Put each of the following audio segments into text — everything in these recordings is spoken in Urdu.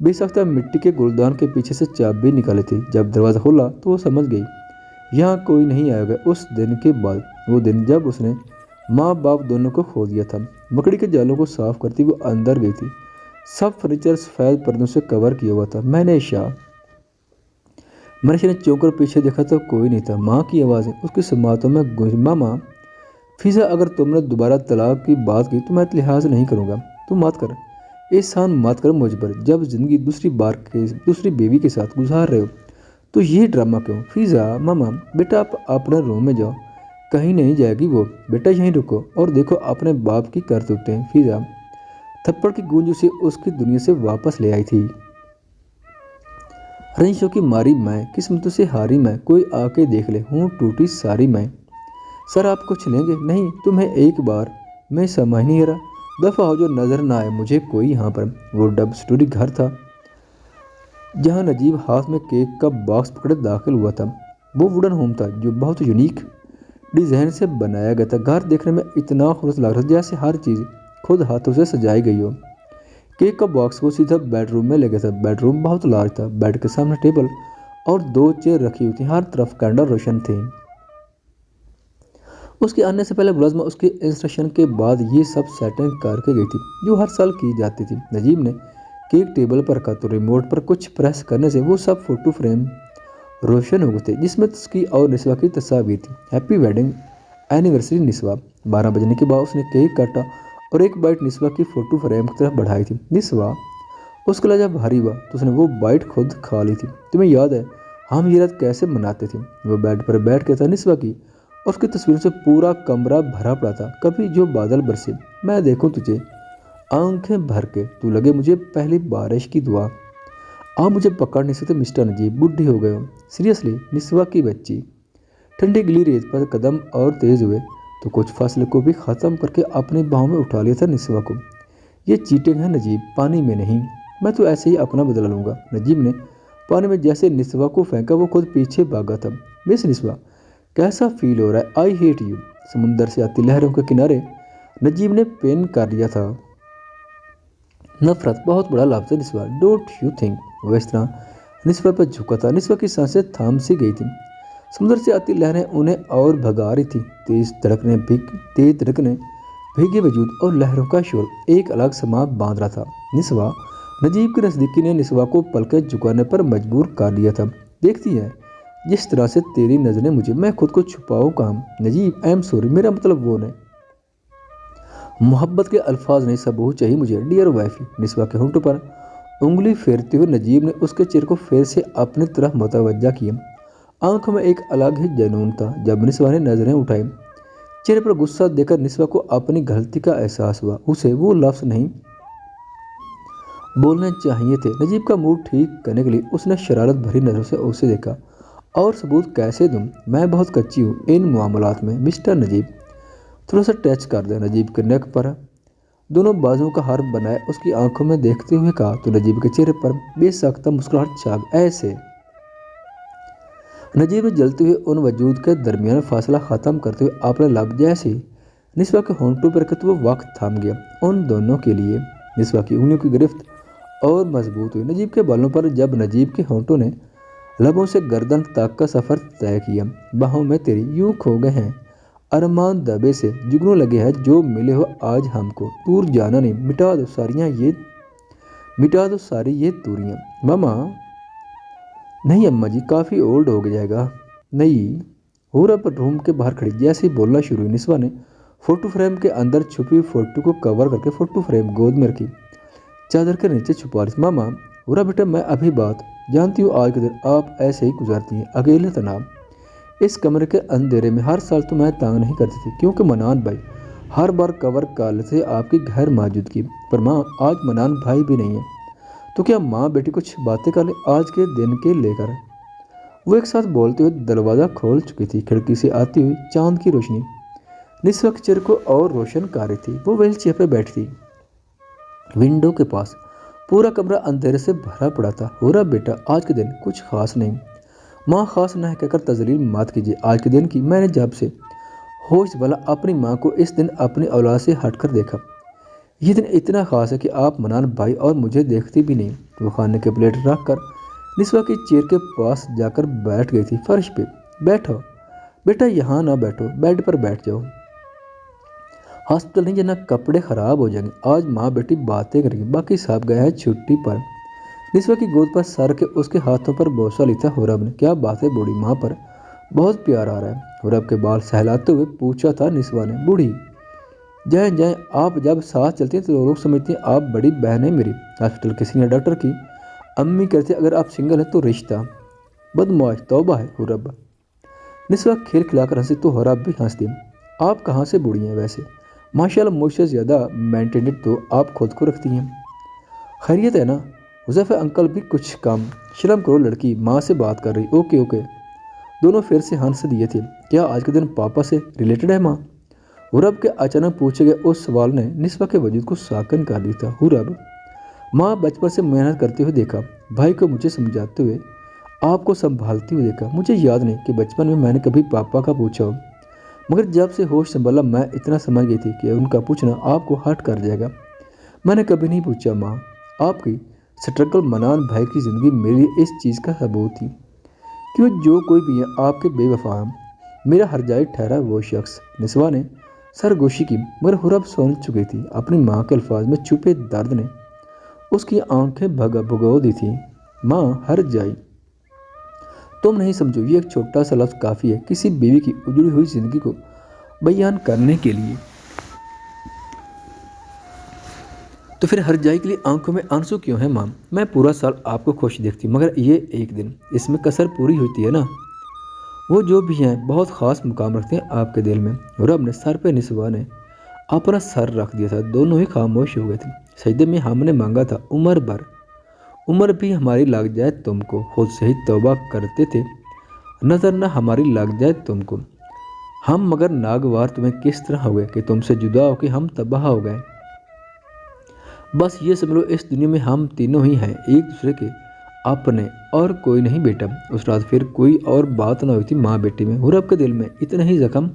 بے سختہ مٹی کے گلدان کے پیچھے سے چابی نکالی تھی۔ جب دروازہ کھولا تو وہ سمجھ گئی یہاں کوئی نہیں آئے گا۔ اس دن کے بعد وہ دن جب اس نے ماں باپ دونوں کو کھو دیا تھا۔ مکڑی کے جالوں کو صاف کرتی وہ اندر گئی تھی۔ سب فرنیچر سفید پردوں سے کور کیا ہوا تھا۔ میں نے چونک کر پیچھے دیکھا تو کوئی نہیں تھا۔ ماں کی آوازیں اس کی سماعتوں میں گونجی، ماما فضا، اگر تم نے دوبارہ طلاق کی بات کی تو میں لحاظ نہیں کروں گا۔ تم مات کر، احسان مات کر مجھ پر۔ جب زندگی دوسری بیوی کے ساتھ گزار رہے ہو تو یہ ڈرامہ کیوں؟ فضا، ماما بیٹا آپ اپنے روم میں جاؤ، کہیں نہیں جائے گی وہ۔ بیٹا یہیں رکو اور دیکھو اپنے باپ کی کرتوتیں۔ فضا تھپڑ کی گونج اسے اس کی دنیا سے واپس لے آئی تھی۔ رنجشوں کی ماری میں، قسمتوں سے ہاری میں، کوئی آ کے دیکھ لے، ہوں ٹوٹی ساری میں۔ سر آپ کچھ لیں گے؟ نہیں، تمہیں ایک بار میں سمجھ نہیں رہا، دفعہ ہو جو نظر نہ آئے مجھے کوئی یہاں پر۔ وہ ڈب سٹوری گھر تھا جہاں نجیب ہاتھ میں کیک کا باکس پکڑے داخل ہوا تھا۔ وہ ووڈن ہوم تھا جو بہت یونیک ڈیزائن سے بنایا گیا تھا۔ گھر دیکھنے میں اتنا خوبصورت لگ رہا تھا جیسے ہر چیز خود ہاتھوں سے سجائی گئی ہو۔ کیک کا باکس کو سیدھا بیڈ روم میں لے گیا تھا۔ بیڈ روم بہت لارج تھا۔ بیڈ کے سامنے ٹیبل اور 2 چیئر رکھی ہوئی تھی، ہر طرف کینڈل روشن تھی۔ اس کے آنے سے پہلے ملازمہ اس کے انسٹرکشن کے بعد یہ سب سیٹنگ کر کے گئی تھی جو ہر سال کی جاتی تھی۔ نجیب نے کیک ٹیبل پر رکھا تو ریموٹ پر کچھ پریس کرنے سے وہ سب فوٹو فریم روشن ہو گئے تھے جس میں اس کی اور نسوہ کی تصاویر تھی۔ ہیپی ویڈنگ اینیورسری نسوہ۔ 12 بجنے کے بعد اس نے کیک کاٹا اور ایک بائٹ نسوہ کی فوٹو فریم کی طرف بڑھائی تھی۔ نسوہ اس کا لہجہ بھاری ہوا تو اس نے وہ بائٹ خود کھا لی تھی۔ تمہیں یاد ہے ہم یہ رات کیسے مناتے تھے؟ وہ بیڈ پر بیٹھ کے تھا نسوہ کی اور اس کی تصویروں سے پورا کمرہ بھرا پڑا تھا۔ کبھی جو بادل برسے میں دیکھوں تجھے آنکھیں بھر کے، تو لگے مجھے پہلی بارش کی دعا۔ آپ مجھے پکڑ نہیں سکتے مسٹر نجیب، بڈھی ہو گئے ہو۔ سیریسلی؟ نسوہ کی بچی ٹھنڈی گلی ریت پر قدم اور تیز ہوئے تو کچھ فاصلے کو بھی ختم کر کے اپنی باہوں میں اٹھا لیا تھا نسوہ کو۔ یہ چیٹنگ ہے نجیب، پانی میں نہیں، میں تو ایسے ہی اپنا بدلہ لوں گا۔ نجیب نے پانی میں جیسے نسوہ کو پھینکا وہ خود پیچھے بھاگا تھا۔ مس نسوہ کیسا فیل ہو رہا ہے؟ I hate you. سمندر سے آتی لہروں کے کنارے نجیب نے پین کر لیا تھا۔ نفرت بہت بڑا لفظ ہے نسوہ، ڈونٹ یو تھنک؟ وہ اس طرح نسوہ پر جھکا تھا۔ نسوہ کی سانسیں تھام سی گئی تھیں۔ سمندر سے آتی لہریں انہیں اور بھگا رہی تھیں۔ تیز دھڑکنیں بھیگے وجود اور لہروں کا شور ایک الگ سما باندھ رہا تھا۔ نسوہ نجیب کی نزدیکی نے نسوہ کو پلکیں جھکانے پر مجبور کر لیا تھا۔ دیکھتی ہے جس طرح سے تیری نظریں مجھے، میں خود کو چھپاؤں کہاں؟ نجیب آئی ایم سوری، میرا مطلب وہ نہیں۔ محبت کے الفاظ نہیں، ثبوت چاہیے مجھے ڈیئر وائفی۔ نسوہ کے ہونٹوں پر انگلی پھیرتے ہوئے نجیب نے اس کے چہرے کو پھر سے اپنی طرف متوجہ کیا۔ آنکھوں میں ایک الگ ہی جنون تھا۔ جب نسوہ نے نظریں اٹھائی چہرے پر غصہ دیکھ کر نسوہ کو اپنی غلطی کا احساس ہوا۔ اسے وہ لفظ نہیں بولنے چاہیے تھے۔ نجیب کا موڈ ٹھیک کرنے کے لیے اس نے شرارت بھری نظروں سے اسے دیکھا۔ اور ثبوت کیسے دوں؟ میں بہت کچی ہوں ان معاملات میں مسٹر نجیب۔ تھوڑا سا ٹچ کر دیں۔ نجیب کے نیک پر دونوں بازوؤں کا ہار بنائے اس کی آنکھوں میں دیکھتے ہوئے کہا تو نجیب کے چہرے پر بے ساختہ مسکراہٹ چھا گئی۔ ایسے نجیب نے جلتے ہوئے ان وجود کے درمیان فاصلہ ختم کرتے ہوئے اپنے لب جیسے نسوہ کے ہونٹوں پر رکھے تو وہ وقت تھم گیا ان دونوں کے لیے۔ نسوہ کی انگلیوں کی گرفت اور مضبوط ہوئی نجیب کے بالوں پر جب نجیب کے ہونٹوں نے لبوں سے گردن تک کا سفر طے کیا۔ باہوں میں تیری یوں کھو گئے ہیں ارمان دبے سے جگنوں لگے ہیں جو ملے ہو آج ہم کو، دور جانا نہیں، مٹا دو ساری یہ دوریاں۔ ماما نہیں اماں جی، کافی اولڈ ہو جائے گا۔ نہیں، ہورا پر روم کے باہر کھڑی جیسے ہی بولنا شروع ہوئی نسوہ نے فوٹو فریم کے اندر چھپی فوٹو کو کور کر کے فوٹو فریم گود میں رکھی چادر کے نیچے چھپا لی۔ ماما ہورا بیٹا میں ابھی بات جانتی ہوں، آج کے دن آپ ایسے ہی گزارتی ہیں اکیلے تنہا اس کمرے کے اندھیرے میں۔ ہر سال تو میں تانگ نہیں کرتی تھی کیونکہ منان بھائی ہر بار کور کر لیتے تھے آپ کی غیر موجودگی پر۔ ماں آج منان بھائی بھی نہیں ہے تو کیا ماں بیٹی کچھ باتیں کر لیں آج کے دن کے لے کر؟ وہ ایک ساتھ بولتے ہوئے دروازہ کھول چکی تھی۔ کھڑکی سے آتی ہوئی چاند کی روشنی نسوہ کے چہرے کو اور روشن کر رہی تھی۔ وہ ویل چیئر پہ بیٹھی تھی ونڈو کے پاس۔ پورا کمرہ اندھیرے سے بھرا پڑا تھا۔ ہورا بیٹا آج کے دن کچھ خاص نہیں؟ ماں خاص نہ کہہ کر تذلیل مت کیجیے آج کے دن کی۔ میں نے جب سے ہوش والا اپنی ماں کو اس دن اپنی اولاد سے ہٹ کر دیکھا یہ دن اتنا خاص ہے کہ آپ منان بھائی اور مجھے دیکھتی بھی نہیں۔ وہ کھانے کے پلیٹ رکھ کر نسوہ کی چیئر کے پاس جا کر بیٹھ گئی تھی۔ فرش پہ بیٹھو بیٹا، یہاں نہ بیٹھو، بیڈ پر بیٹھ جاؤ۔ ہاسپٹل نہیں جانا، کپڑے خراب ہو جائیں گے۔ آج ماں بیٹی باتیں کریں گی، باقی صاحب گئے ہیں چھٹی پر۔ نسوہ کی گود پر سر کے اس کے ہاتھوں پر بوسہ لیتا حرب نے۔ کیا بات ہے بوڑھی ماں پر بہت پیار آ رہا ہے، حرب کے بال سہلاتے ہوئے پوچھا تھا نسوہ نے۔ بوڑھی جائیں جائیں، آپ جب ساتھ چلتی ہیں تو لوگ سمجھتے ہیں آپ بڑی بہن ہیں میری۔ ہاسپٹل کے سینئر ڈاکٹر کی امی کہتے اگر آپ سنگل ہیں تو رشتہ بدمعاش، توبہ ہے حرب۔ نسوہ کھیل کھلا کر ہنسی تو حرب بھی ہنس دی۔ آپ کہاں سے بوڑھی ہیں ویسے؟ ماشاءاللہ مجھ سے زیادہ مینٹینڈ تو آپ خود کو رکھتی ہیں۔ خیریت ہے نا؟ حذیفہ انکل بھی کچھ کم شرم کرو لڑکی، ماں سے بات کر رہی۔ اوکے اوکے، دونوں پھر سے ہنس دیے تھے۔ کیا آج کے دن پاپا سے ریلیٹڈ ہے ماں؟ حرب کے اچانک پوچھے گئے اس سوال نے نسوہ کے وجود کو ساکن کر دیا تھا۔ حرب ماں بچپن سے محنت کرتے ہوئے دیکھا، بھائی کو مجھے سمجھاتے ہوئے، آپ کو سنبھالتے ہوئے دیکھا۔ مجھے یاد نہیں کہ بچپن میں نے کبھی پاپا کا پوچھا ہو، مگر جب سے ہوش سنبھالا میں اتنا سمجھ گئی تھی کہ ان کا پوچھنا آپ کو ہرٹ کر جائے گا۔ میں نے کبھی نہیں پوچھا ماں۔ آپ کی سٹرگل منان بھائی کی زندگی میرے لیے اس چیز کا ثبوت تھی کہ وہ جو کوئی بھی ہے آپ کے بے وفا ہیں۔ میرا ہر جائے ٹھہرا وہ شخص۔ نسوہ نے سرگوشی کی، مگر حرب سن چکی تھی۔ اپنی ماں کے الفاظ میں چھپے درد نے اس کی آنکھیں بھگو دی تھی۔ ماں ہر جائی، تم نہیں سمجھو، یہ ایک چھوٹا سا لفظ کافی ہے کسی بیوی کی اجڑی ہوئی زندگی کو بیان کرنے کے لیے۔ تو پھر ہر جائی کے لیے آنکھوں میں آنسو کیوں ہیں ماں؟ میں پورا سال آپ کو خوش دیکھتی ہوں، مگر یہ ایک دن اس میں کسر پوری ہوتی ہے نا۔ وہ جو بھی ہیں بہت خاص مقام رکھتے ہیں آپ کے دل میں۔ حرب نے سر پہ نسوہ نے اپنا سر رکھ دیا تھا۔ دونوں ہی خاموش ہو گئے تھے۔ سجدے میں ہم نے مانگا تھا عمر بھر، عمر بھی ہماری لگ جائے تم کو، خود سے ہی توبہ کرتے تھے نظر نہ ہماری لگ جائے تم کو ہم، مگر ناگوار تمہیں کس طرح ہو گئے کہ تم سے جدا ہو کے ہم تباہ ہو گئے۔ بس یہ سمجھ لو اس دنیا میں ہم تینوں ہی ہیں ایک دوسرے کے اپنے، اور کوئی نہیں بیٹا۔ اس رات پھر کوئی اور بات نہ ہوئی تھی ماں بیٹی میں۔ حرب کے دل میں اتنے ہی زخم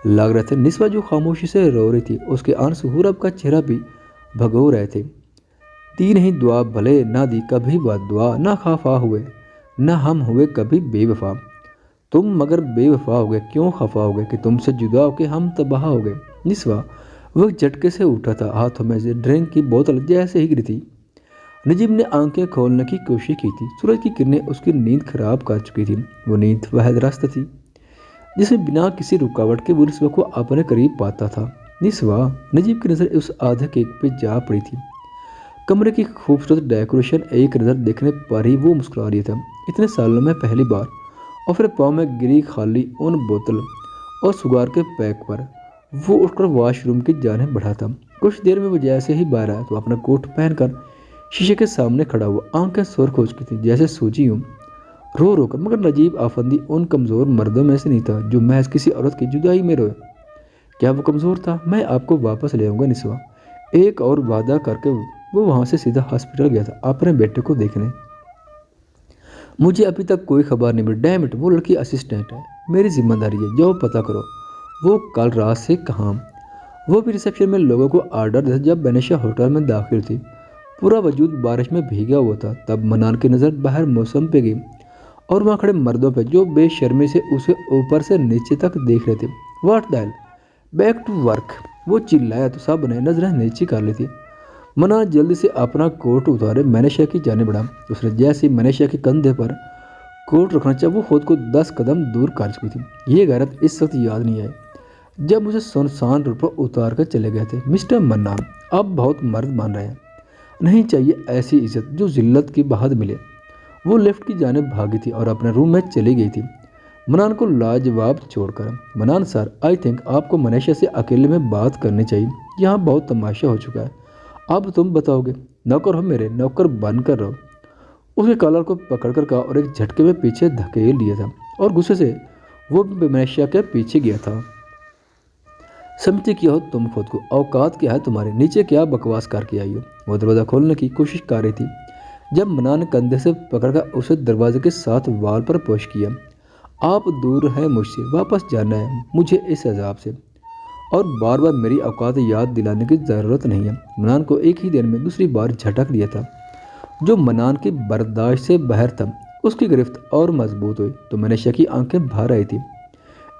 لگ رہے تھے۔ نسوہ جو خاموشی سے رو رہی تھی، اس کے آنسو حرب کا چہرہ بھی بھگو رہے تھے۔ دی نہیں دعا بھلے نہ دی کبھی بد دعا، نہ خفا ہوئے نہ ہم ہوئے کبھی بے وفا۔ تم مگر بے وفا ہو گئے، کیوں خفا ہو گئے کہ تم سے جدا ہو کے ہم تباہ ہو گئے۔ نسوہ وہ جھٹکے سے اٹھا تھا، ہاتھوں میں سے ڈرنک کی بوتل جیسے ہی گری تھی۔ نجیب نے آنکھیں کھولنے کی کوشش کی تھی۔ سورج کی کرنیں اس کی نیند خراب کر چکی تھی۔ وہ نیند وحید راستہ تھی جس میں بنا کسی رکاوٹ کے وہ نسوہ کو اپنے قریب پاتا تھا۔ نسوہ، نجیب کی نظر اس آدھے کیک پہ جا پڑی تھی۔ کمرے کی خوبصورت ڈیکوریشن ایک نظر دیکھنے پر ہی وہ مسکرا رہی تھا۔ اتنے سالوں میں پہلی بار، اور پھر پاؤں میں گری خالی اون بوتل اور سگار کے پیک پر وہ اٹھ کر واش روم کی جانب بڑھا تھا۔ کچھ دیر میں وہ جیسے ہی باہر آیا تو اپنا کوٹ پہن کر شیشے کے سامنے کھڑا ہوا، آنکھیں سرخ ہو چکی تھیں جیسے سوجی ہوں رو رو کر۔ مگر نجیب آفندی ان کمزور مردوں میں سے نہیں تھا جو محض کسی عورت کی جدائی میں روئے۔ کیا وہ کمزور تھا؟ میں آپ کو واپس لے آؤں گا نسوہ، ایک اور وعدہ کر کے وہ وہاں سے سیدھا ہاسپٹل گیا تھا اپنے بیٹے کو دیکھنے۔ مجھے ابھی تک کوئی خبر نہیں ملی۔ ڈیم اٹ، وہ لڑکی اسسٹنٹ ہے، میری ذمہ داری ہے، جاؤ پتہ کرو وہ کل رات سے کہاں۔ وہ بھی ریسیپشن میں لوگوں کو آرڈر دیتا جب بینیشا ہوٹل میں داخل تھی۔ پورا وجود بارش میں بھیگا ہوا تھا۔ تب منان کی نظر باہر موسم پہ گئی اور وہاں کھڑے مردوں پہ جو بے شرمی سے اسے اوپر سے نیچے تک دیکھ رہے تھے۔ What the hell, back to work, وہ چلایا تو سب نے نظریں نیچی کر لی تھی۔ منان جلدی سے اپنا کوٹ اتارے منیشا کی جانب بڑھا۔ اس نے جیسے ہی منیشا کے کندھے پر کوٹ رکھنا چاہا وہ خود کو 10 قدم دور کر چکی تھی۔ یہ غیرت اس وقت یاد نہیں آئی جب اسے سنسان روڈ پر اتار کر چلے گئے تھے۔ مسٹر منان، آپ بہت مرد بن رہے ہیں، نہیں چاہیے ایسی عزت جو ذلت کی بعد ملے۔ وہ لفٹ کی جانب بھاگی تھی اور اپنے روم میں چلی گئی تھی منان کو لاجواب چھوڑ کر۔ منان سر، آئی تھنک آپ کو منیشا سے اکیلے میں بات کرنی چاہیے، یہاں بہت تماشا ہو چکا ہے، اب تم بتاؤ گے؟ نوکر ہو میرے، نوکر بن کر رہو، اس کے کالر کو پکڑ کر کہا اور ایک جھٹکے میں پیچھے دھکیل لیا تھا، اور غصے سے وہ منیشا کے پیچھے گیا تھا۔ سمجھتے کیا ہو تم خود کو؟ اوقات کیا ہے تمہارے؟ نیچے کیا بکواس کر کے آئی ہو؟ وہ دروازہ کھولنے کی کوشش کر رہی تھی جب منان نے کندھے سے پکڑ کر اسے دروازے کے ساتھ وال پر پوش کیا۔ آپ دور ہیں مجھ سے، واپس جانا ہے مجھے اس عذاب سے، اور بار بار میری اوقات یاد دلانے کی ضرورت نہیں ہے۔ منان کو ایک ہی دن میں دوسری بار جھٹک لیا تھا، جو منان کی برداشت سے باہر تھا۔ اس کی گرفت اور مضبوط ہوئی تو منیشا کی آنکھیں بھر آئی تھی۔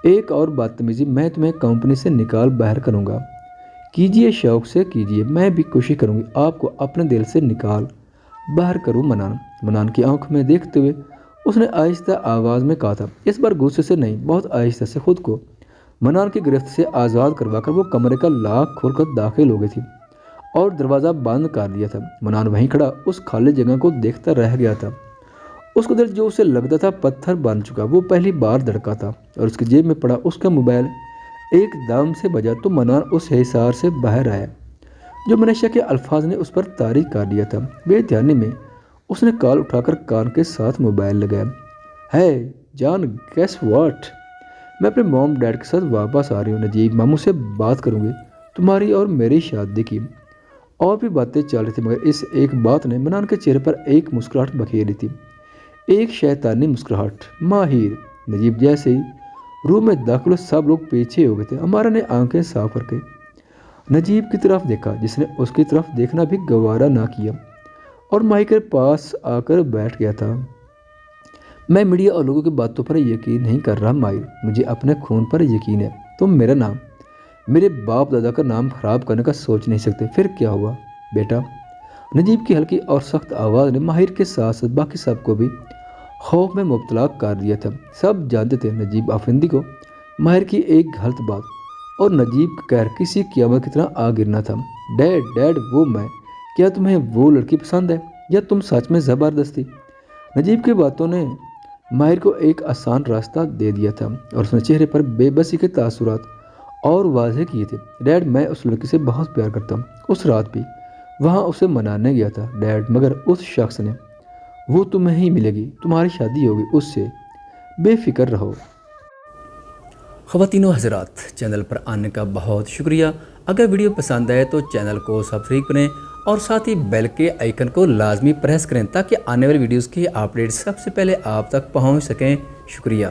ایک اور بدتمیزی، میں تمہیں کمپنی سے نکال باہر کروں گا۔ کیجئے، شوق سے کیجئے، میں بھی کوشش کروں گی آپ کو اپنے دل سے نکال باہر کروں منان۔ منان کی آنکھوں میں دیکھتے ہوئے اس نے آہستہ آواز میں کہا تھا، اس بار غصے سے نہیں، بہت آہستہ سے۔ خود کو منان کی گرفت سے آزاد کروا کر وہ کمرے کا لاک کھول کر داخل ہو گئی تھی اور دروازہ بند کر دیا تھا۔ منان وہیں کھڑا اس خالی جگہ کو دیکھتا رہ گیا تھا۔ اس کا دل جو اسے لگتا تھا پتھر بن چکا، وہ پہلی بار دھڑکا تھا اور اس کی جیب میں پڑا اس کا موبائل ایک دم سے بجا تو منان اس حصار سے باہر آیا جو منیشا کے الفاظ نے اس پر طاری کر دیا تھا۔ بے دھیانی میں اس نے کال اٹھا کر کان کے ساتھ موبائل لگایا۔ ہے جان، گیس واٹ، میں اپنے موم ڈیڈ کے ساتھ واپس آ رہی ہوں۔ نجیب ماموں سے بات کروں گی تمہاری اور میری شادی کی۔ اور بھی باتیں چل رہی تھی مگر اس ایک بات نے منان کے چہرے پر ایک مسکراہٹ بکھیری تھی، ایک شیطانی مسکراہٹ۔ ماہر، نجیب جیسے ہی روم میں داخل ہوئے سب لوگ پیچھے ہو گئے تھے۔ ہمارا نے آنکھیں صاف کر کے نجیب کی طرف دیکھا جس نے اس کی طرف دیکھنا بھی گوارا نہ کیا اور ماہر کے پاس آ کر بیٹھ گیا تھا۔ میں میڈیا اور لوگوں کی باتوں پر یقین نہیں کر رہا ماہر، مجھے اپنے خون پر یقین ہے۔ تم میرا نام، میرے باپ دادا کا نام خراب کرنے کا سوچ نہیں سکتے۔ پھر کیا ہوا بیٹا؟ نجیب کی ہلکی اور سخت آواز نے ماہر کے ساتھ ساتھ باقی سب کو بھی خوف میں مبتلا کر دیا تھا۔ سب جانتے تھے نجیب آفندی کو ماہر کی ایک غلط بات اور نجیب کا قہر کسی قیامت کی طرح آ گرنا تھا۔ ڈیڈ وہ میں، کیا تمہیں وہ لڑکی پسند ہے یا تم سچ میں زبردستی؟ نجیب کی باتوں نے ماہر کو ایک آسان راستہ دے دیا تھا اور اس نے چہرے پر بے بسی کے تاثرات اور واضح کیے تھے۔ ڈیڈ، میں اس لڑکی سے بہت پیار کرتا ہوں، اس رات بھی وہاں اسے منانے گیا تھا ڈیڈ، مگر اس شخص نے، وہ تمہیں ہی ملے گی، تمہاری شادی ہوگی اس سے، بے فکر رہو۔ خواتین و حضرات، چینل پر آنے کا بہت شکریہ۔ اگر ویڈیو پسند آئے تو چینل کو سبسکرائب کریں اور ساتھ ہی بیل کے آئیکن کو لازمی پریس کریں تاکہ آنے والی ویڈیوز کی اپڈیٹ سب سے پہلے آپ تک پہنچ سکیں۔ شکریہ۔